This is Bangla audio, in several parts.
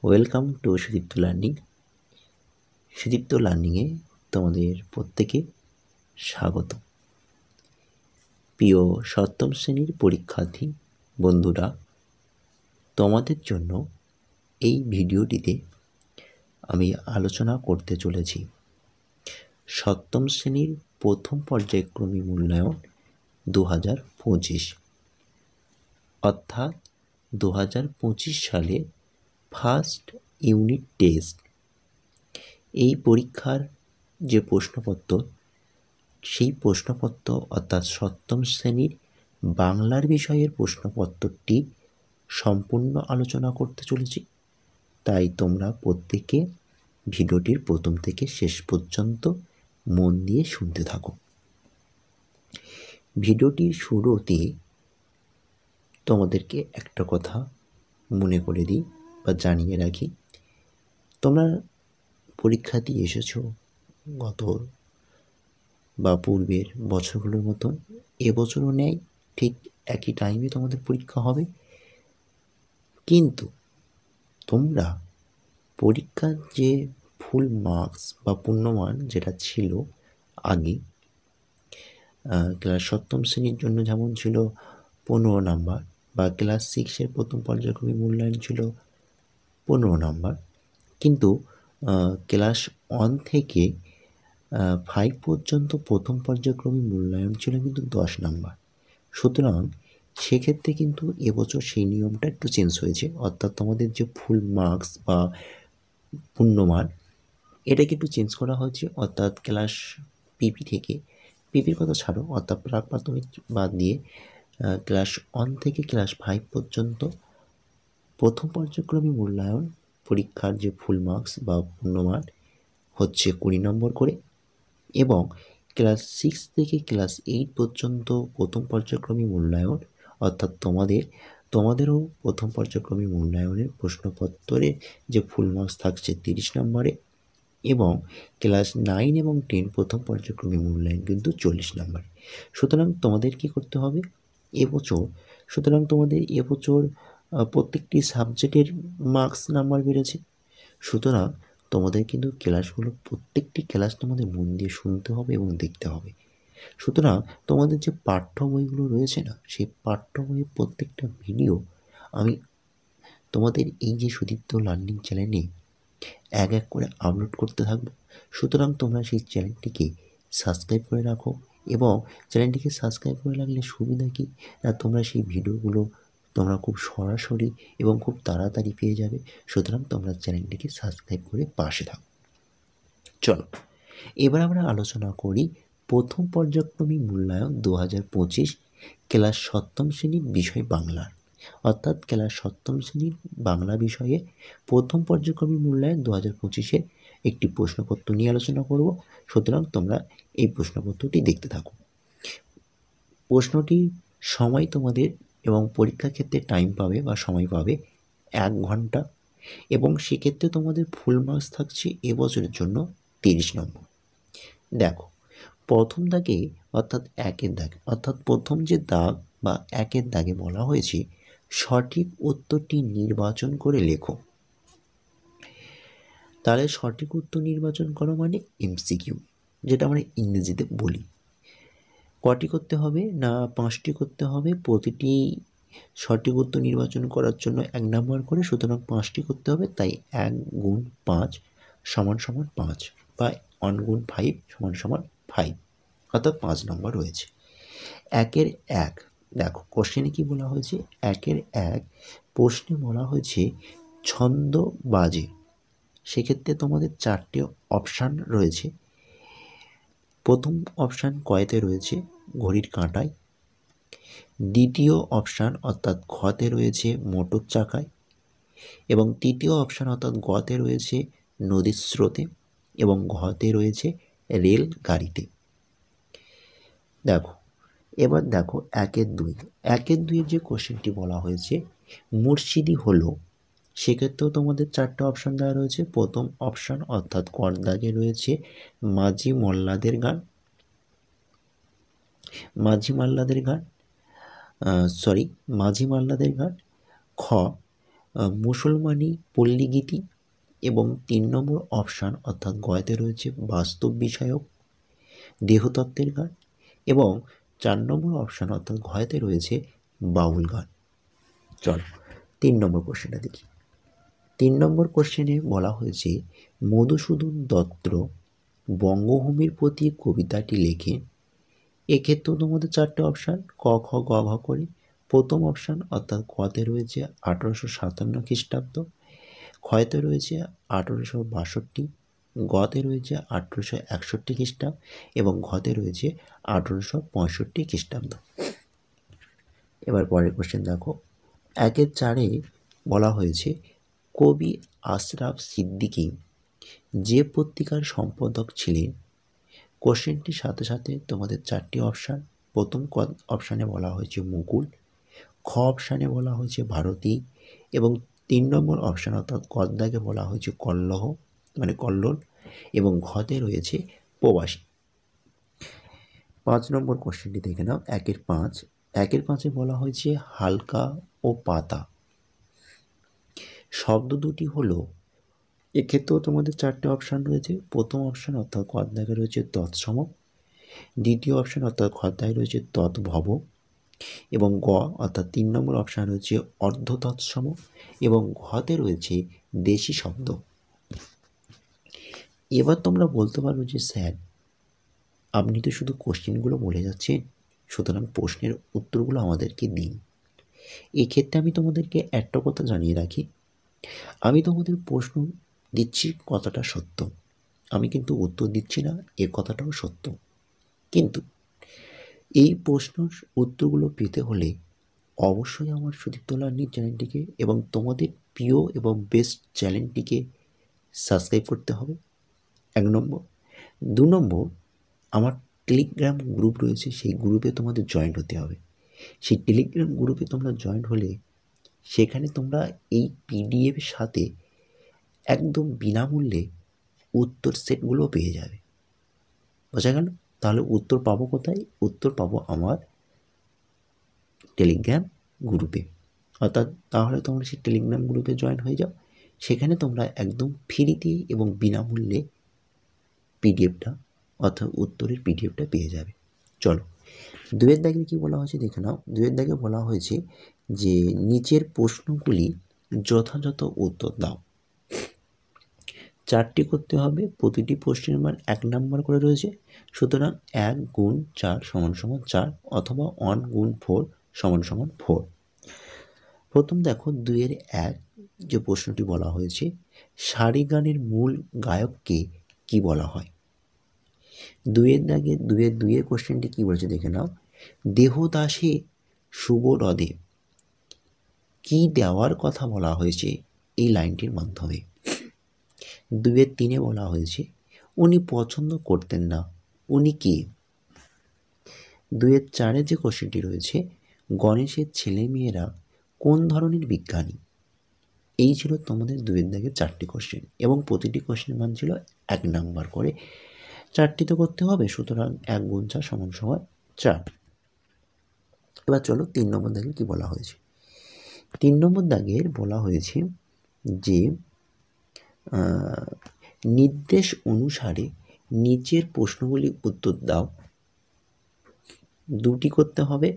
Welcome to Sudipta learning. Sudipta লার্নিংয়ে তোমাদের প্রত্যেকে স্বাগত। প্রিয় সপ্তম শ্রেণীর পরীক্ষার্থী বন্ধুরা, তোমাদের জন্য এই ভিডিওটিতে আমি আলোচনা করতে চলেছি সপ্তম শ্রেণীর প্রথম পর্যায়ক্রমিক মূল্যায়ন 2025, অর্থাৎ 2025 সালে ফার্স্ট ইউনিট টেস্ট। এই পরীক্ষার যে প্রশ্নপত্র, সেই প্রশ্নপত্র অর্থাৎ সপ্তম শ্রেণীর বাংলার বিষয়ের প্রশ্নপত্রটি সম্পূর্ণ আলোচনা করতে চলেছি। তাই তোমরা প্রত্যেকে ভিডিওটির প্রথম থেকে শেষ পর্যন্ত মন দিয়ে শুনতে থাকো। ভিডিওটির শুরুতে তোমাদেরকে একটা কথা মনে করে দিই বা জানিয়ে রাখি, তোমরা পরীক্ষা দিয়ে এসেছো গত বা পূর্বের বছরগুলোর মতন এবছরও নেই, ঠিক একই টাইমে তোমাদের পরীক্ষা হবে। কিন্তু তোমরা পরীক্ষার যে ফুল মার্কস বা পূর্ণমান যেটা ছিল আগে, ক্লাস সপ্তম শ্রেণীর জন্য যেমন ছিল 15 নাম্বার, বা ক্লাস 6-এর প্রথম পর্যায়ক্রমিক মূল্যায়ন ছিল 15 নাম্বার, কিন্তু ক্লাস 1 থেকে 5 পর্যন্ত প্রথম পর্যায়ক্রমিক মূল্যায়ন ছিল কিন্তু 10 নাম্বার। সুতরাং সেক্ষেত্রে কিন্তু এবছর সেই নিয়মটা একটু চেঞ্জ হয়েছে, অর্থাৎ তোমাদের যে ফুল মার্কস বা পূর্ণমান এটাকে একটু চেঞ্জ করা হয়েছে। অর্থাৎ ক্লাস পিপি থেকে, পিপির কথা ছাড়ো, অর্থাৎ প্রাক প্রাথমিক বাদ দিয়ে ক্লাস 1 থেকে ক্লাস 5 পর্যন্ত প্রথম পর্যায়ক্রমিক মূল্যায়ন পরীক্ষার যে ফুল মার্কস বা পূর্ণমান হচ্ছে 20 নম্বর করে, এবং ক্লাস 6 থেকে ক্লাস 8 পর্যন্ত প্রথম পর্যায়ক্রমিক মূল্যায়ন, অর্থাৎ তোমাদেরও প্রথম পর্যায়ক্রমিক মূল্যায়নের প্রশ্নপত্রের যে ফুল মার্কস থাকছে 30 নম্বরে, এবং ক্লাস 9 এবং 10 প্রথম পর্যায়ক্রমিক মূল্যায়ন কিন্তু 40 নম্বরে। সুতরাং তোমাদের কি করতে হবে এবছর প্রত্যেকটি সাবজেক্টের মার্কস নাম্বার বেড়েছে। সুতরাং তোমাদের কিন্তু ক্লাসগুলো, প্রত্যেকটি ক্লাস তোমাদের মন দিয়ে শুনতে হবে এবং দেখতে হবে। সুতরাং তোমাদের যে পাঠ্য বইগুলো রয়েছে না, সেই পাঠ্য বইয়ের প্রত্যেকটা ভিডিও আমি তোমাদের এই যে সুদীপ্ত লার্নিং চ্যানেলে এক এক করে আপলোড করতে থাকবো। সুতরাং তোমরা সেই চ্যানেলটিকে সাবস্ক্রাইব করে রাখো, এবং চ্যানেলটিকে সাবস্ক্রাইব করে রাখলে সুবিধা কী না, তোমরা সেই ভিডিওগুলো তোমরা খুব সরাসরি এবং খুব তাড়াতাড়ি পেয়ে যাবে। সুতরাং তোমরা চ্যানেলটিকে সাবস্ক্রাইব করে পাশে থাকো। চলো এবার আমরা আলোচনা করি প্রথম পর্যায়ক্রমিক মূল্যায়ন 2025 ক্লাস সপ্তম শ্রেণীর বিষয় বাংলার, অর্থাৎ ক্লাস সপ্তম শ্রেণীর বাংলা বিষয়ে প্রথম পর্যায়ক্রমিক মূল্যায়ন 2025-এর একটি প্রশ্নপত্র নিয়ে আলোচনা করব। সুতরাং তোমরা এই প্রশ্নপত্রটি দেখতে থাকো। প্রশ্নটির সময় তোমাদের এবং পরীক্ষার ক্ষেত্রে টাইম পাবে বা সময় পাবে 1 ঘন্টা, এবং সেক্ষেত্রে তোমাদের ফুল মার্কস থাকছে এবছরের জন্য 30 নম্বর। দেখো, প্রথম দাগে অর্থাৎ 1-এর দাগে, অর্থাৎ প্রথম যে দাগ বা 1-এর দাগে বলা হয়েছে সঠিক উত্তরটি নির্বাচন করে লেখো। তাহলে সঠিক উত্তর নির্বাচন করো মানে এমসিকিউ, যেটা আমরা ইংরেজিতে বলি। কটি করতে হবে না 5টি করতে হবে, প্রতিটি সঠিক উত্তর নির্বাচন করার জন্য 1 নাম্বার করে। সুতরাং 5টি করতে হবে, তাই 1 গুণ 5 সমান সমান 5, বা 1 গুণ 5 সমান সমান 5, অর্থাৎ 5 নম্বর রয়েছে। 1-এর 1 দেখো কোশ্চেনে কি বলা হয়েছে, 1-এর 1 প্রশ্নে বলা হয়েছে ছন্দ বাজে। সেক্ষেত্রে তোমাদের 4টে অপশান রয়েছে। প্রথম অপশান কয়তে রয়েছে ঘড়ির কাঁটায়, দ্বিতীয় অপশান অর্থাৎ খতে রয়েছে মোটর চাকায়, এবং তৃতীয় অপশান অর্থাৎ গতে রয়েছে নদীর স্রোতে, এবং ঘতে রয়েছে রেল গাড়িতে। দেখো এবার দেখো 1-এর 2, 1-এর 2-এর যে কোশ্চেনটি বলা হয়েছে মুর্শিদি হলো, সেক্ষেত্রেও তোমাদের 4টে অপশান দেওয়া রয়েছে। প্রথম অপশান অর্থাৎ কর দাগে রয়েছে মাঝি মাল্লাদের গান, মাঝি মাল্লাদের গান। খ মুসলমানি পল্লীগীতি, এবং 3 নম্বর অপশান অর্থাৎ গতে রয়েছে বাস্তব বিষয়ক দেহতত্ত্বের গান, এবং 4 নম্বর অপশান অর্থাৎ ঘতে রয়েছে বাউল গান। চলো 3 নম্বর কোশ্চেনটা দেখি। 3 নম্বর কোশ্চেনে বলা হয়েছে মধুসূদন দত্ত বঙ্গভূমির প্রতি কবিতাটি লেখেন। এক্ষেত্রেও তোমাদের 4টে অপশান ক খ গ ঘ করে। প্রথম অপশান অর্থাৎ কতে রয়েছে 1857 খ্রিস্টাব্দ, ক্ষয়তে রয়েছে 1862, গতে রয়েছে 1861 খ্রিস্টাব্দ এবং ঘতে রয়েছে 1865 খ্রিস্টাব্দ। এবার পরের কোশ্চেন দেখো, 1-4 বলা হয়েছে কবি আশরাফ সিদ্দিকী যে পত্রিকার সম্পাদক ছিলেন। কোশ্চেনটির সাথে সাথে তোমাদের 4টি অপশান। প্রথম অপশানে বলা হয়েছে মুকুল, খ অপশানে বলা হয়েছে ভারতী, এবং 3 নম্বর অপশান অর্থাৎ কদ্দাকে বলা হয়েছে কল্লহ মানে কল্লোল, এবং ঘতে রয়েছে প্রবাসী। 5 নম্বর কোশ্চেনটি দেখে নাও, 1-5। 1-5 বলা হয়েছে হালকা ও পাতা শব্দ দুটি হলো। এক্ষেত্রেও তোমাদের 4টে অপশান রয়েছে। প্রথম অপশান অর্থাৎ কদ্দাকে রয়েছে তৎসম, দ্বিতীয় অপশান অর্থাৎ খদ্দায় রয়েছে তৎভব, এবং গ অর্থাৎ 3 নম্বর অপশান রয়েছে অর্ধ তৎসম, এবং ঘতে রয়েছে দেশি শব্দ। এবার তোমরা বলতে পারো যে স্যার আপনি তো শুধু কোশ্চেনগুলো বলে যাচ্ছেন, সুতরাং প্রশ্নের উত্তরগুলো আমাদেরকে দিন। এক্ষেত্রে আমি তোমাদেরকে একটা কথা জানিয়ে রাখি, আমি তোমাদের প্রশ্ন দিচ্ছি কথাটা সত্য, আমি কিন্তু উত্তর দিচ্ছি না এ কথাটাও সত্য। কিন্তু এই প্রশ্নের উত্তরগুলো পেতে হলে অবশ্যই আমার সুদীপ্ত লার্নিং চ্যানেলটিকে এবং তোমাদের প্রিয় এবং বেস্ট চ্যানেলটিকে সাবস্ক্রাইব করতে হবে, 1 নম্বর। 2 নম্বর, আমার টেলিগ্রাম গ্রুপ রয়েছে, সেই গ্রুপে তোমাদের জয়েন্ট হতে হবে। সেই টেলিগ্রাম গ্রুপে তোমরা জয়েন্ট হলে সেখানে তোমরা এই পিডিএফের সাথে একদম বিনামূল্যে উত্তর সেটগুলো পেয়ে যাবে। বোঝা গেল? তাহলে উত্তর পাবো কোথায়? উত্তর পাবো আমার টেলিগ্রাম গ্রুপে। অর্থাৎ তাহলে তোমরা সেই টেলিগ্রাম গ্রুপে জয়েন হয়ে যাও, সেখানে তোমরা একদম ফ্রিতে এবং বিনামূল্যে পিডিএফটা অর্থাৎ উত্তরের পিডিএফটা পেয়ে যাবে। চলো 2 দাগে কী বলা হয়েছে দেখে নাও। 2 দাগে বলা হয়েছে যে নিচের প্রশ্নগুলি যথাযথ উত্তর দাও। 4টি করতে হবে, প্রতিটি প্রশ্নের মান 1 নম্বর করে রয়েছে, সুতরাং 1 গুণ 4 সমান সমান 4 অথবা 1 গুণ 4 সমান সমান 4। প্রথম দেখো 2-1 যে প্রশ্নটি বলা হয়েছে সারি গানের মূল গায়ককে কি বলা হয়। 2 কোশ্চেনটি কী বলেছে দেখে নাও। দেহদাসে শুভরদে কি দেওয়ার কথা বলা হয়েছে এই লাইনটির মাধ্যমে। 2-3 বলা হয়েছে উনি পছন্দ করতেন না, উনি কে। 2-4 যে কোশ্চেনটি রয়েছে গণেশের ছেলেমেয়েরা কোন ধরনের বিজ্ঞানী। এই ছিল তোমাদের 2 দাগের 4টি কোশ্চেন এবং প্রতিটি কোশ্চেনের মান ছিল 1 নাম্বার করে। 4টি তো করতে হবে, সুতরাং 1 গুণ 4 সমান সমান 4। এবার চলো 3 নম্বর দাগে কি বলা হয়েছে। 3 নম্বর দাগের বলা হয়েছে যে নির্দেশ অনুসারে নিচের প্রশ্নগুলি উত্তর দাও। 2টি করতে হবে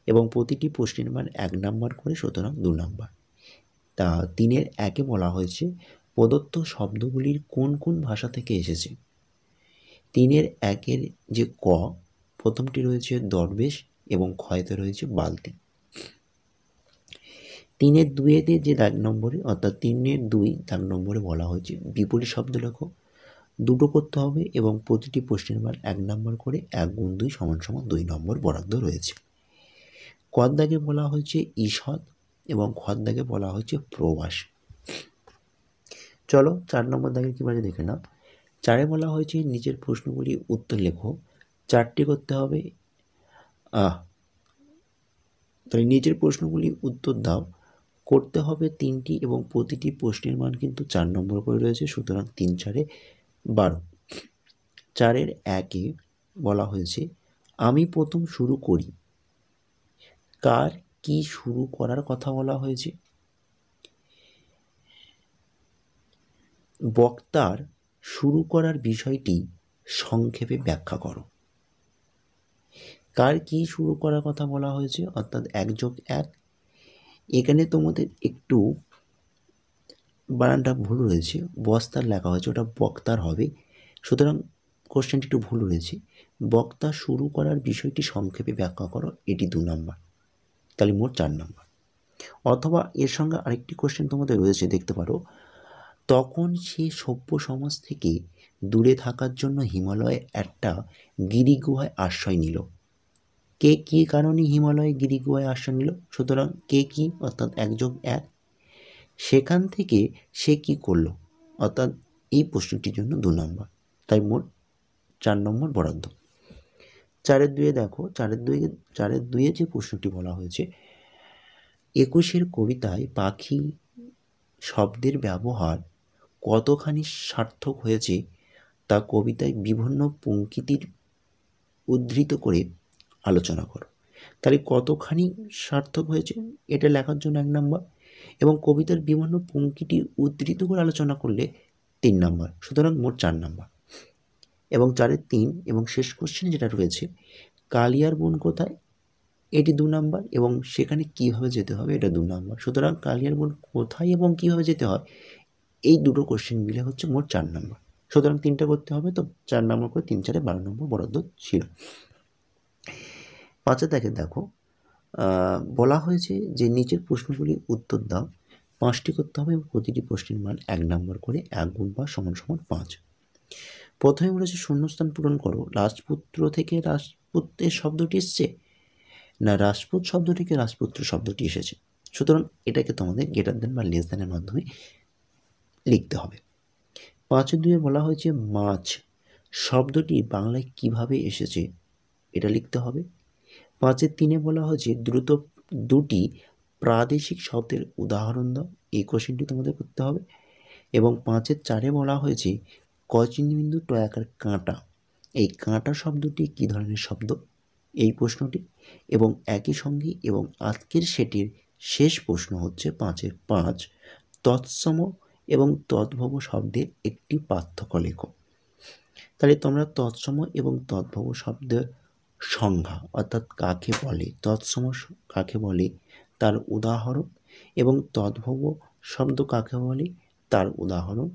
এবং প্রতিটি প্রশ্নের মান 1 নাম্বার করে, সুতরাং 2 নাম্বার। তা 3-1 বলা হয়েছে প্রদত্ত শব্দগুলির কোন কোন ভাষা থেকে এসেছে। 3-1 যে ক, প্রথমটি রয়েছে দরবেশ এবং ক্ষয়তে রয়েছে বালতি। 3-2 যে দাগ নম্বরে অর্থাৎ 3-2 দাগ নম্বরে বলা হয়েছে বিপরীত শব্দ লেখো। 2টো করতে হবে এবং প্রতিটি প্রশ্নের মান 1 নাম্বার করে, 1 গুণ 2 সমান সমান 2 নম্বর বরাদ্দ রয়েছে। ক দাগে বলা হয়েছে ঈষৎ এবং খ দাগে বলা হয়েছে প্রবাস। চলো 4 নম্বর দাগে কী বলে দেখে নাও। 4 বলা হয়েছে নিচের প্রশ্নগুলি উত্তর লেখো। 4টি করতে হবে। তাহলে নিচের প্রশ্নগুলি উত্তর দাও, করতে হবে 3টি এবং প্রতিটি প্রশ্নের মান কিন্তু 4 নম্বর করে রয়েছে, সুতরাং 3-4 12। 4-1 বলা হয়েছে আমি প্রথম শুরু করি। কার কি শুরু করার কথা বলা হয়েছে। বক্তার শুরু করার বিষয়টি সংক্ষেপে ব্যাখ্যা করো। কার কি শুরু করার কথা বলা হয়েছে, অর্থাৎ 1+1। এখানে তোমাদের একটু বানানটা ভুল রয়েছে, বস্তার লেখা হয়েছে, ওটা বক্তার হবে, সুতরাং কোশ্চেনটি একটু ভুল রয়েছে। বক্তা শুরু করার বিষয়টি সংক্ষেপে ব্যাখ্যা করো, এটি 2 নাম্বার, তাহলে মোট 4 নাম্বার। অথবা এর সঙ্গে আরেকটি কোশ্চেন তোমাদের রয়েছে, দেখতে পারো, তখন সে সভ্য সমাজ থেকে দূরে থাকার জন্য হিমালয়ে একটা গিরিগুহায় আশ্রয় নিল। কে কী কারণে হিমালয়ে গিরিগুহায় আশ্রয় নিল, সুতরাং কে কী অর্থাৎ 1+1। সেখান থেকে সে কি করলো, অর্থাৎ এই প্রশ্নটির জন্য 2 নম্বর, তাই মোট 4 নম্বর বরাদ্দ। 4-2 দেখো, 4-2 যে প্রশ্নটি বলা হয়েছে, 21 কবিতায় পাখি শব্দের ব্যবহার কতখানি সার্থক হয়েছে তা কবিতায় বিভিন্ন পঙ্ক্তির উদ্ধৃত করে আলোচনা করো। তাহলে কতখানি সার্থক হয়েছে এটা লেখার জন্য 1 নম্বর, এবং কবিতার বিভিন্ন পঙ্ক্তিটি উদ্ধৃত করে আলোচনা করলে 3 নম্বর, সুতরাং মোট 4 নম্বর। এবং 4-3 এবং শেষ কোশ্চেন যেটা রয়েছে, কালিয়ার বন কোথায়, এটি 2 নম্বর, এবং সেখানে কীভাবে যেতে হবে এটা 2 নম্বর, সুতরাং কালিয়ার বন কোথায় এবং কীভাবে যেতে হয় এই দুটো কোশ্চেন মিলে হচ্ছে মোট 4 নম্বর, সুতরাং 3টা করতে হবে, তো 4 নম্বর করে 3-4 12 নম্বর বরাদ্দ ছিল। 5 দেখো, বলা হয়েছে যে নিচের প্রশ্নগুলির উত্তর দাও, 5টি করতে হবে এবং প্রতিটি প্রশ্নের মান 1 নম্বর করে, 1 গুণ 5 = 5। প্রথমে বলেছে শূন্যস্থান পূরণ করো, রাজপুত্র থেকে রাজপুত্রের শব্দটি এসছে না রাজপুত শব্দ থেকে রাজপুত্র শব্দটি এসেছে, সুতরাং এটাকে তোমাদের গ্রেটার দেন বা লেস দেনের মাধ্যমে লিখতে হবে। 5-2 বলা হয়েছে মাছ শব্দটি বাংলায় কিভাবে এসেছে এটা লিখতে হবে। 5-3 বলা হয়েছে দ্রুত 2টি প্রাদেশিক শব্দের উদাহরণ দাও, এই কোশ্চেনটি তোমাদের করতে হবে। এবং 5-4 বলা হয়েছে কচিনবিন্দু টয়াকার কাঁটা, এই কাঁটা শব্দটি কী ধরনের শব্দ, এই প্রশ্নটি। এবং একই সঙ্গে এবং আজকের সেটির শেষ প্রশ্ন হচ্ছে 5-5 তৎসম এবং তদ্ভব শব্দের একটি পার্থক্য লেখো। তাহলে তোমরা তৎসম এবং তদ্ভব শব্দের সংজ্ঞা, অর্থাৎ কাকে বলে, তৎসম কাকে বলে তার উদাহরণ, এবং তদ্ভব শব্দ কাকে বলে তার উদাহরণ,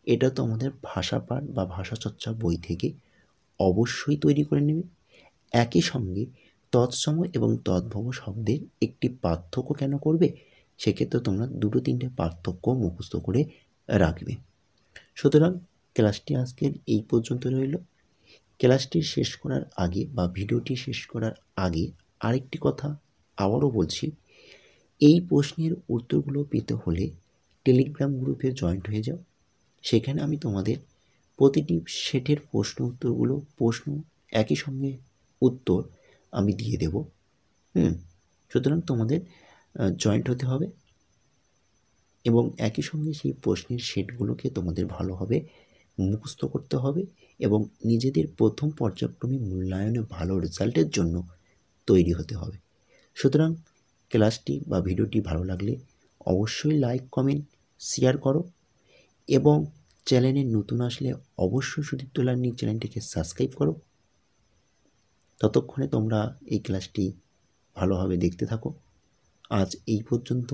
এটা তোমাদের ভাষাপাঠ বা ভাষাচর্চা বই থেকে অবশ্যই তৈরি করে নেবে। একই সঙ্গে তৎসম এবং তদ্ভব শব্দের একটি পার্থক্য কেন করবে, সেক্ষেত্রে তোমরা 2-3টে পার্থক্য মুখস্থ করে রাখবে। সুতরাং ক্লাসটি আজকের এই পর্যন্ত রইল। ক্লাসটি শেষ করার আগে বা ভিডিওটি শেষ করার আগে আরেকটি কথা আবারও বলছি, এই প্রশ্নের উত্তরগুলো পেতে হলে টেলিগ্রাম গ্রুপে জয়েন্ট হয়ে যাও, সেখানে আমি তোমাদের প্রতিটি সেটের প্রশ্ন একই সঙ্গে উত্তর আমি দিয়ে দেব। সুতরাং তোমাদের জয়েন্ট হতে হবে এবং একই সঙ্গে সেই প্রশ্নের সেটগুলোকে তোমাদের ভালোভাবে মুখস্থ করতে হবে এবং নিজেদের প্রথম পর্যায়ক্রমে মূল্যায়নে ভালো রেজাল্টের জন্য তৈরি হতে হবে। সুতরাং ক্লাসটি বা ভিডিওটি ভালো লাগলে অবশ্যই লাইক, কমেন্ট, শেয়ার করো এবং চ্যানেলে নতুন আসলে অবশ্যই সুদীপ্ত লার্নিং চ্যানেলটিকে সাবস্ক্রাইব করো। ততক্ষণে তোমরা এই ক্লাসটি ভালোভাবে দেখতে থাকো। আজ এই পর্যন্ত,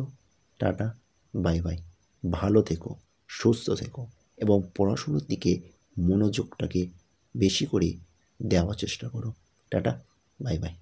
টাটা, বাই বাই। ভালো থেকো, সুস্থ থেকো এবং পড়াশুনোর দিকে মনোযোগটাকে বেশি করে দেওয়ার চেষ্টা করো। Tata, bye bye.